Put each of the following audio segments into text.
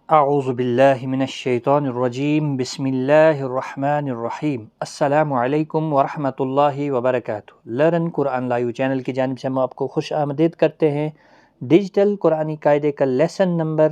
اعوذ باللہ من الشیطان الرجیم بسم اللہ الرحمن الرحیم السلام علیکم ورحمۃ اللہ وبرکاتہ۔ لرن قرآن لائیو چینل کی جانب سے ہم آپ کو خوش آمدید کرتے ہیں۔ ڈیجیٹل قرآنی قاعدے کا لیسن نمبر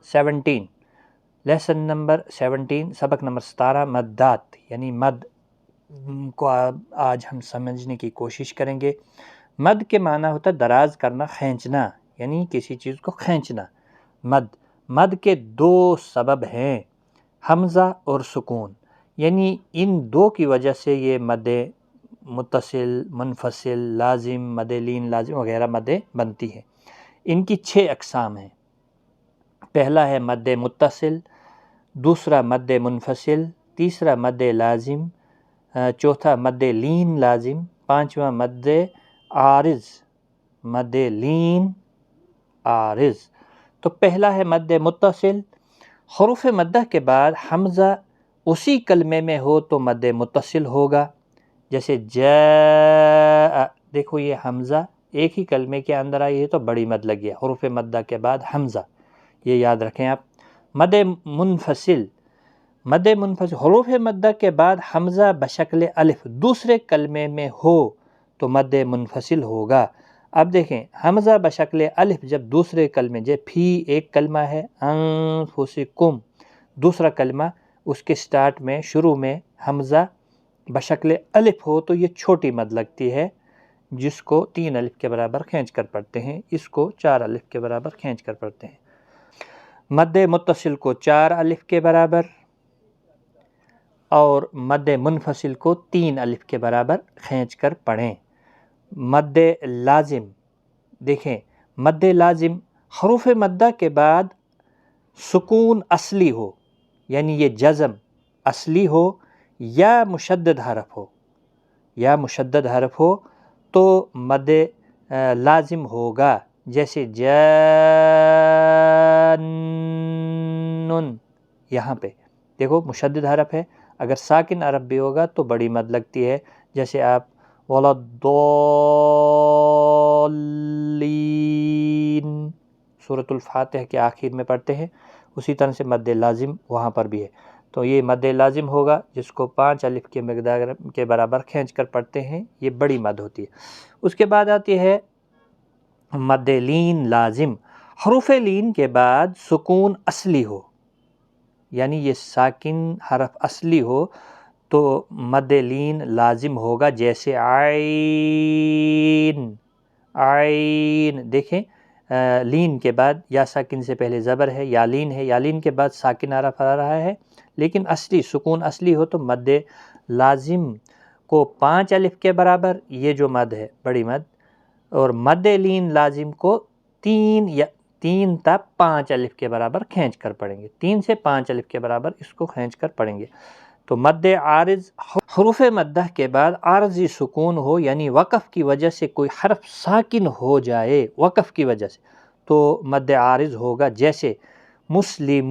17 سبق نمبر 17 مدات یعنی مد کو آج ہم سمجھنے کی کوشش کریں گے۔ مد کے معنی ہوتا ہے دراز کرنا، کھینچنا، یعنی کسی چیز کو کھینچنا۔ مد کے دو سبب ہیں، حمزہ اور سکون، یعنی ان دو کی وجہ سے یہ مد متصل، منفصل، لازم، مد لین لازم وغیرہ مدیں بنتی ہیں۔ ان کی 6 اقسام ہیں۔ پہلا ہے مد متصل، دوسرا مد منفصل، تیسرا مد لازم، چوتھا مد لین لازم، پانچواں مد عارض، مد لین عارض۔ تو پہلا ہے مد متصل۔ حروف مدہ کے بعد حمزہ اسی کلمے میں ہو تو مد متصل ہوگا، جیسے جاء، دیکھو یہ حمزہ ایک ہی کلمے کے اندر آئی ہے تو بڑی مد لگی ہے، حروف مدہ کے بعد حمزہ، یہ یاد رکھیں آپ۔ مد منفصل، حروف مدہ کے بعد حمزہ بشکل الف دوسرے کلمے میں ہو تو مد منفصل ہوگا۔ اب دیکھیں حمزہ بشکل الف جب دوسرے کلمے، جب فی ایک کلمہ ہے، انفسکم دوسرا کلمہ، اس کے سٹارٹ میں شروع میں حمزہ بشکل الف ہو تو یہ چھوٹی مد لگتی ہے، جس کو 3 الف کے برابر کھینچ کر پڑھتے ہیں، اس کو 4 الف کے برابر کھینچ کر پڑھتے ہیں۔ مد متصل کو 4 الف کے برابر اور مد منفصل کو 3 الف کے برابر کھینچ کر پڑھیں۔ مد لازم، دیکھیں مد لازم حروف مدہ کے بعد سکون اصلی ہو، یعنی یہ جزم اصلی ہو یا مشدد حرف ہو تو مد لازم ہوگا، جیسے جانن، یہاں پہ دیکھو مشدد حرف ہے، اگر ساکن حرف بھی ہوگا تو بڑی مد لگتی ہے، جیسے آپ وَلَضَّالِّينَ سورۃ الفاتحہ کے آخر میں پڑھتے ہیں، اسی طرح سے مد لازم وہاں پر بھی ہے، تو یہ مد لازم ہوگا جس کو 5 الف کے مقدار کے برابر کھینچ کر پڑھتے ہیں، یہ بڑی مد ہوتی ہے۔ اس کے بعد آتی ہے مد لین لازم، حروف لین کے بعد سکون اصلی ہو، یعنی یہ ساکن حرف اصلی ہو تو مد لین لازم ہوگا، جیسے عین، دیکھیں لین کے بعد یا ساکن سے پہلے زبر ہے، یا لین کے بعد ساکن حرف آ رہا ہے، لیکن اصلی سکون اصلی ہو تو مد لازم کو 5 الف کے برابر، یہ جو مد ہے بڑی مد، اور مد لین لازم کو 3 تا 5 الف کے برابر کھینچ کر پڑھیں گے، 3 سے 5 الف کے برابر اس کو کھینچ کر پڑھیں گے۔ تو مد عارض، حروف مدہ کے بعد عارضی سکون ہو، یعنی وقف کی وجہ سے کوئی حرف ساکن ہو جائے، وقف کی وجہ سے تو مد عارض ہوگا، جیسے مسلمون،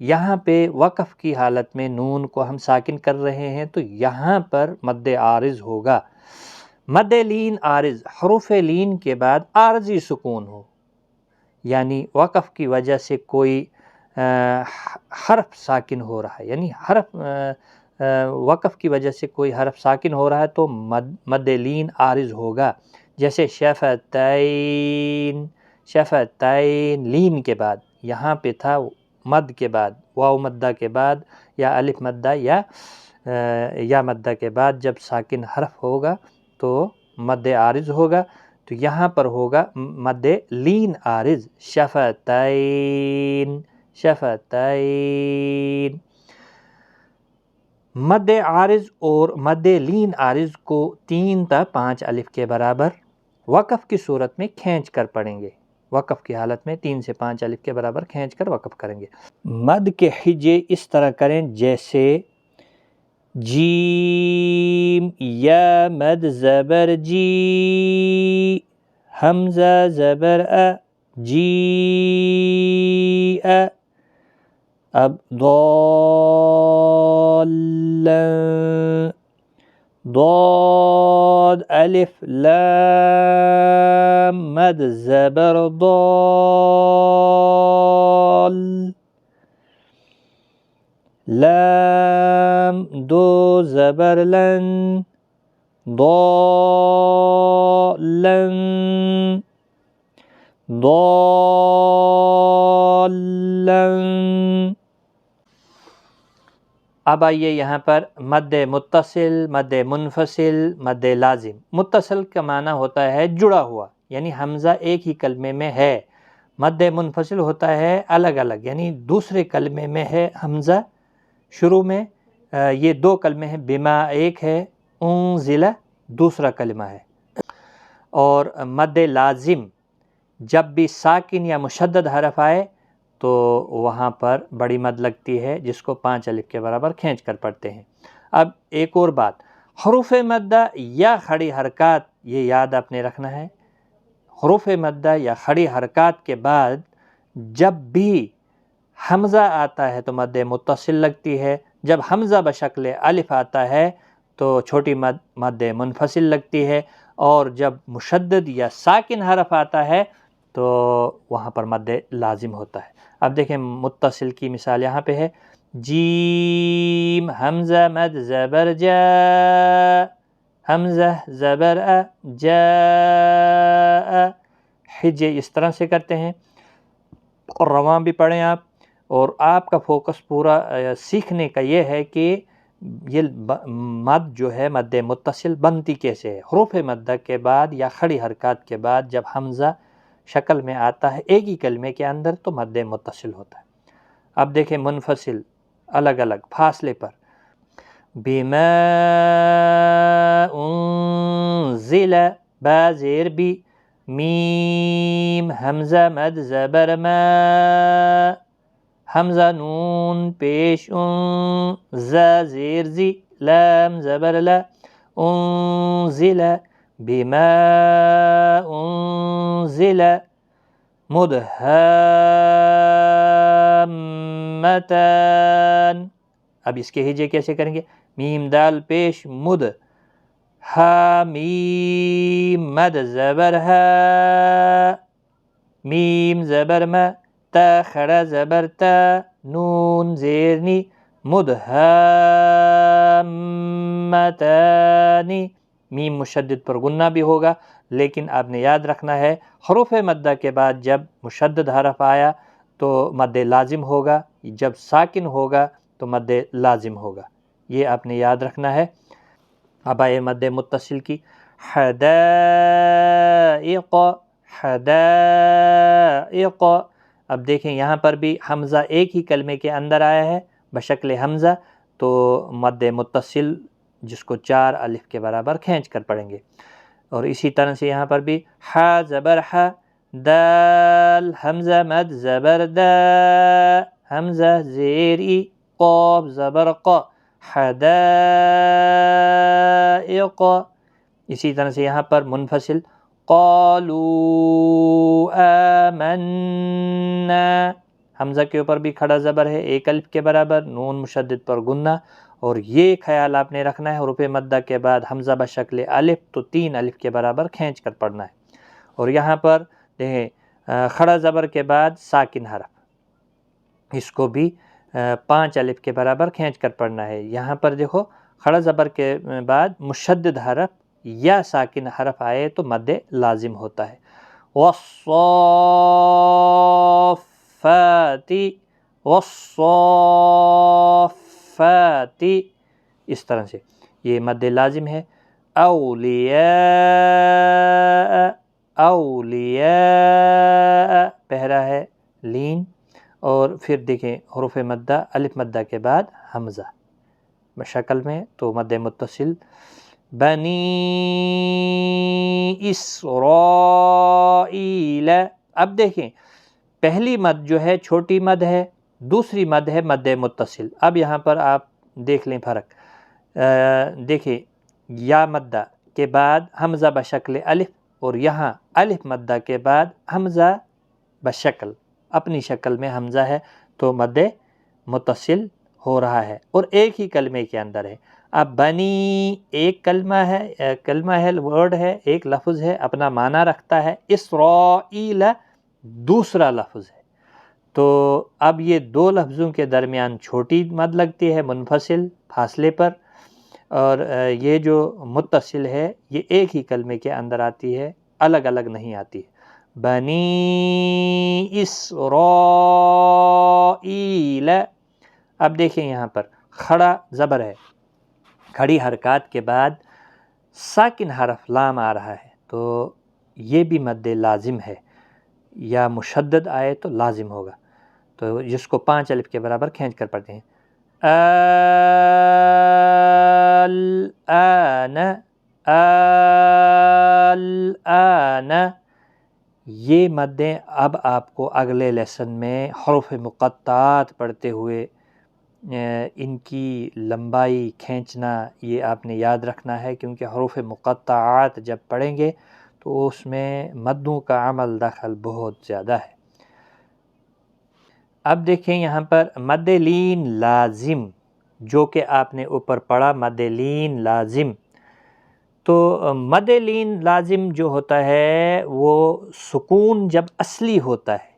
یہاں پہ وقف کی حالت میں نون کو ہم ساکن کر رہے ہیں تو یہاں پر مد عارض ہوگا۔ مد لین عارض، حروف لین کے بعد عارضی سکون ہو، یعنی وقف کی وجہ سے کوئی حرف ساکن ہو رہا ہے، یعنی وقف کی وجہ سے کوئی حرف ساکن ہو رہا ہے تو مد لین عارض ہوگا، جیسے شفتین لین کے بعد، یہاں پہ تھا مد کے بعد، واو مدہ کے بعد یا الف مدہ یا مدہ کے بعد جب ساکن حرف ہوگا تو مد عارض ہوگا، تو یہاں پر ہوگا مد لین عارض، شفتین۔ مد عارض اور مد لین عارض کو 3 تا 5 الف کے برابر وقف کی صورت میں کھینچ کر پڑھیں گے، وقف کی حالت میں 3 سے 5 الف کے برابر کھینچ کر وقف کریں گے۔ مد کے ہجے اس طرح کریں جیسے جیم، یا مد زبر جی، حمزہ زبر ا، جی ا، اب ضال، ضاد الف لام مد زبر ضال، لام دو زبر لن، ضالن ضالن۔ اب آئیے یہاں پر مد متصل، مد منفصل، مد لازم۔ متصل کا معنی ہوتا ہے جڑا ہوا، یعنی حمزہ ایک ہی کلمے میں ہے۔ مد منفصل ہوتا ہے الگ الگ، یعنی دوسرے کلمے میں ہے حمزہ شروع میں، یہ دو کلمے ہیں، بما ایک ہے، انزل دوسرا کلمہ ہے۔ اور مد لازم جب بھی ساکن یا مشدد حرف آئے تو وہاں پر بڑی مد لگتی ہے، جس کو 5 الف کے برابر کھینچ کر پڑھتے ہیں۔ اب ایک اور بات، حروف مدہ یا کھڑی حرکات، یہ یاد آپ نے رکھنا ہے، حروف مدہ یا کھڑی حرکات کے بعد جب بھی حمزہ آتا ہے تو مد متصل لگتی ہے، جب حمزہ بشکل الف آتا ہے تو چھوٹی مد منفصل لگتی ہے، اور جب مشدد یا ساکن حرف آتا ہے تو وہاں پر مد لازم ہوتا ہے۔ اب دیکھیں متصل کی مثال یہاں پہ ہے، جیم حمزہ مد زبر جا، حمزہ زبر جا، حجے اس طرح سے کرتے ہیں، اور رواں بھی پڑھیں آپ۔ اور آپ کا فوکس پورا سیکھنے کا یہ ہے کہ یہ مد جو ہے مد متصل بنتی کیسے ہے۔ حروف مدہ کے بعد یا کھڑی حرکات کے بعد جب حمزہ شکل میں آتا ہے ایک ہی کلمے کے اندر تو مد متصل ہوتا ہے۔ اب دیکھیں منفصل الگ الگ فاصلے پر، بما انزل با زیر بی، میم حمزہ مد زبر ما، حمزہ نون پیش زا زیر زی، لام زبر لا، انزل بما انزل مدہامتان۔ اب اس کے ہجے کیسے کریں گے، میم دال پیش مد، ہا میم مد زبر ہا، میم زبر ما، تا کھڑا زبر تا، نون زیر نی، مدہامتانی۔ میم مشدد پر غنہ بھی ہوگا، لیکن آپ نے یاد رکھنا ہے حروف مدہ کے بعد جب مشدد حرف آیا تو مد لازم ہوگا، جب ساکن ہوگا تو مد لازم ہوگا، یہ آپ نے یاد رکھنا ہے۔ اب آئے مد متصل کی، حدائق حدائق۔ اب دیکھیں یہاں پر بھی حمزہ ایک ہی کلمے کے اندر آیا ہے بشکل حمزہ، تو مد متصل جس کو 4 الف کے برابر کھینچ کر پڑھیں گے۔ اور اسی طرح سے یہاں پر بھی ہا زبر ہا، دال حمزہ مد زبر دا، حمزہ زیر ای، قاف زبر قا، حدائق۔ اسی طرح سے یہاں پر منفصل، قالوا آمنا، حمزہ کے اوپر بھی کھڑا زبر ہے 1 الف کے برابر، نون مشدد پر غنہ۔ اور یہ خیال آپ نے رکھنا ہے حروف مدہ کے بعد حمزہ بشکل الف تو 3 الف کے برابر کھینچ کر پڑھنا ہے۔ اور یہاں پر دیکھیں کھڑا زبر کے بعد ساکن حرف، اس کو بھی 5 الف کے برابر کھینچ کر پڑھنا ہے۔ یہاں پر دیکھو کھڑا زبر کے بعد مشدد حرف یا ساکن حرف آئے تو مد لازم ہوتا ہے۔ والصافات والصافات، اس طرح سے یہ مد لازم ہے۔ اولیاء اولیاء پہرا ہے لین، اور پھر دیکھیں حروف مدہ الف مدہ کے بعد حمزہ بشکل میں تو مد متصل۔ بنی اسرائیل، اب دیکھیں پہلی مد جو ہے چھوٹی مد ہے، دوسری مد ہے مد متصل۔ اب یہاں پر آپ دیکھ لیں فرق، دیکھیں یا مدہ کے بعد حمزہ بشکل الف، اور یہاں الف مدہ کے بعد حمزہ بشکل اپنی شکل میں حمزہ ہے تو مد متصل ہو رہا ہے اور ایک ہی کلمے کے اندر ہے۔ اب بنی ایک کلمہ ہے ورڈ ہے، ایک لفظ ہے، اپنا معنی رکھتا ہے. اسرائیل دوسرا لفظ ہے. تو اب یہ دو لفظوں کے درمیان چھوٹی مد لگتی ہے منفصل فاصلے پر، اور یہ جو متصل ہے یہ ایک ہی کلمے کے اندر آتی ہے، الگ الگ نہیں آتی ہے. بنی اسرائیل. اب دیکھیں یہاں پر کھڑا زبر ہے، کھڑی حرکات کے بعد ساکن حرف لام آ رہا ہے، تو یہ بھی مد لازم ہے، یا مشدد آئے تو لازم ہوگا، تو جس کو 5 الف کے برابر کھینچ کر پڑھتے ہیں. الآن الآن. یہ مدیں اب آپ کو اگلے لیسن میں حروف مقطعات پڑھتے ہوئے ان کی لمبائی کھینچنا یہ آپ نے یاد رکھنا ہے، کیونکہ حروف مقطعات جب پڑھیں گے تو اس میں مدوں کا عمل دخل بہت زیادہ ہے. اب دیکھیں یہاں پر مد لین لازم، جو کہ آپ نے اوپر پڑھا مد لین لازم. تو مد لین لازم جو ہوتا ہے وہ سکون جب اصلی ہوتا ہے،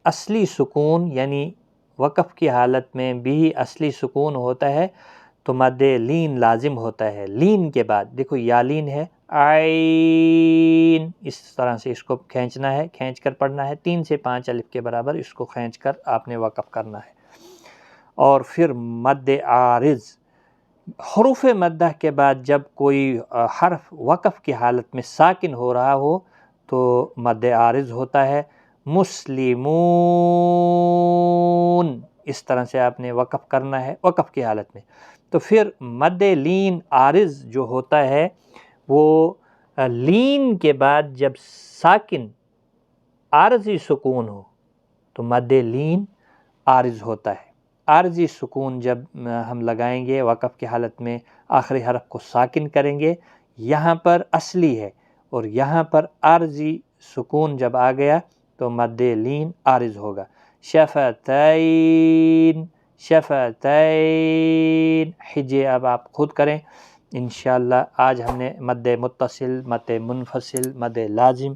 اصلی سکون یعنی وقف کی حالت میں بھی اصلی سکون ہوتا ہے تو مد لین لازم ہوتا ہے. لین کے بعد دیکھو یا لین ہے، عین، اس طرح سے اس کو کھینچنا ہے، کھینچ کر پڑھنا ہے، 3 سے 5 الف کے برابر اس کو کھینچ کر آپ نے وقف کرنا ہے. اور پھر مد عارض، حروف مدہ کے بعد جب کوئی حرف وقف کی حالت میں ساکن ہو رہا ہو تو مد عارض ہوتا ہے. مسلمون، اس طرح سے آپ نے وقف کرنا ہے وقف کی حالت میں. تو پھر مد لین عارض جو ہوتا ہے وہ لین کے بعد جب ساکن عارضی سکون ہو تو مد لین عارض ہوتا ہے. عارضی سکون جب ہم لگائیں گے وقف کی حالت میں آخری حرف کو ساکن کریں گے، یہاں پر اصلی ہے اور یہاں پر عارضی سکون جب آ گیا تو مد لین عارض ہوگا. شفتین، شفتین. حجے اب آپ خود کریں انشاءاللہ. آج ہم نے مد متصل، مد منفصل، مد لازم،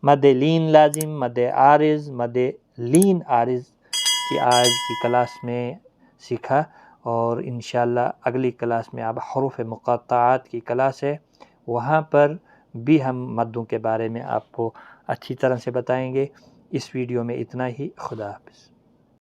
مد لین لازم، مد عارض، مد لین عارض کی آج کی کلاس میں سیکھا، اور انشاءاللہ اگلی کلاس میں اب حروف مقطعات کی کلاس ہے، وہاں پر بھی ہم مدوں کے بارے میں آپ کو اچھی طرح سے بتائیں گے. اس ویڈیو میں اتنا ہی. خدا حافظ.